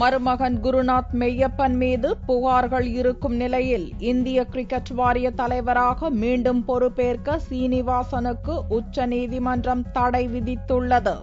மருமகன் குருநாத் மெய்யப்பன் மீது புகார்கள் இருக்கும் நிலையில் இந்திய கிரிக்கெட் வாரிய தலைவராக மீண்டும் பொறுப்பேற்க சீனிவாசனுக்கு உச்சநீதிமன்றம் தடை விதித்துள்ளது.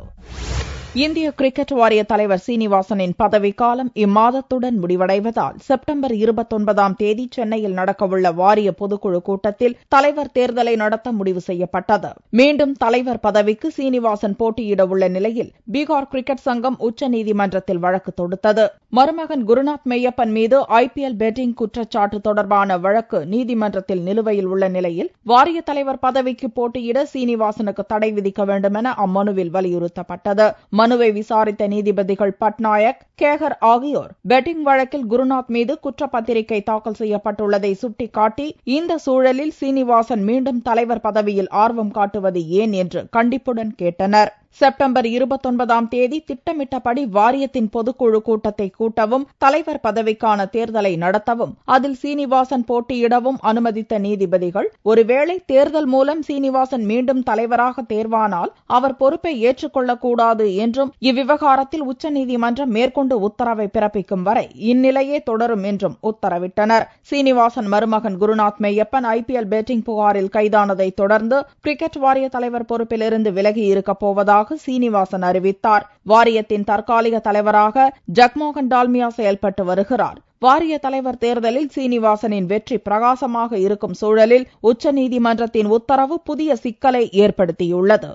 இந்திய கிரிக்கெட் வாரிய தலைவர் சீனிவாசனின் பதவிக்காலம் இம்மாதத்துடன் முடிவடைவதால் செப்டம்பர் 29ஆம் தேதி சென்னையில் நடக்கவுள்ள வாரிய பொதுக்குழு கூட்டத்தில் தலைவர் தேர்தலை நடத்த முடிவு செய்யப்பட்டது. மீண்டும் தலைவர் பதவிக்கு சீனிவாசன் போட்டியிடவுள்ள நிலையில் பீகார் கிரிக்கெட் சங்கம் உச்சநீதிமன்றத்தில் வழக்கு தொடுத்தது. மருமகன் குருநாத் மெய்யப்பன் மீது IPL பெட்டிங் குற்றச்சாட்டு தொடர்பான வழக்கு நீதிமன்றத்தில் நிலுவையில் உள்ள நிலையில் வாரிய தலைவர் பதவிக்கு போட்டியிட சீனிவாசனுக்கு தடை விதிக்க வேண்டுமென அம்மனுவில் வலியுறுத்தப்பட்டது. மனுவை விசாரித்த நீதிபதிகள் பட்நாயக், கேகர் ஆகியோர் பெட்டிங் வழக்கில் குருநாத் மீது குற்றப்பத்திரிகை தாக்கல் செய்யப்பட்டுள்ளதை சுட்டிக்காட்டி இந்த சூழலில் சீனிவாசன் மீண்டும் தலைவர் பதவியில் ஆர்வம் காட்டுவது ஏன் என்று கண்டிப்புடன் கேட்டனர். செப்டம்பர் 29ஆம் தேதி திட்டமிட்டபடி வாரியத்தின் பொதுக்குழு கூட்டத்தை கூட்டவும் தலைவர் பதவிக்கான தேர்தலை நடத்தவும் அதில் சீனிவாசன் போட்டியிடவும் அனுமதித்த நீதிபதிகள், ஒருவேளை தேர்தல் மூலம் சீனிவாசன் மீண்டும் தலைவராக தேர்வானால் அவர் பொறுப்பை ஏற்றுக்கொள்ளக்கூடாது என்றும் இவ்விவகாரத்தில் உச்சநீதிமன்றம் மேற்கொண்டு உத்தரவை பிறப்பிக்கும் வரை இந்நிலையே தொடரும் என்றும் உத்தரவிட்டனர். சீனிவாசன் மருமகன் குருநாத் மெய்யப்பன் IPL பெட்டிங் புகாரில் கைதானதை தொடர்ந்து கிரிக்கெட் வாரிய தலைவர் பொறுப்பிலிருந்து விலகி இருக்கப் போவதாக சீனிவாசன் அறிவித்தார். வாரியத்தின் தற்காலிக தலைவராக ஜக்மோகன் டால்மியா செயல்பட்டு வருகிறார். வாரிய தலைவர் தேர்தலில் சீனிவாசனின் வெற்றி பிரகாசமாக இருக்கும் சூழலில் உச்சநீதிமன்றத்தின் உத்தரவு புதிய சிக்கலை ஏற்படுத்தியுள்ளது.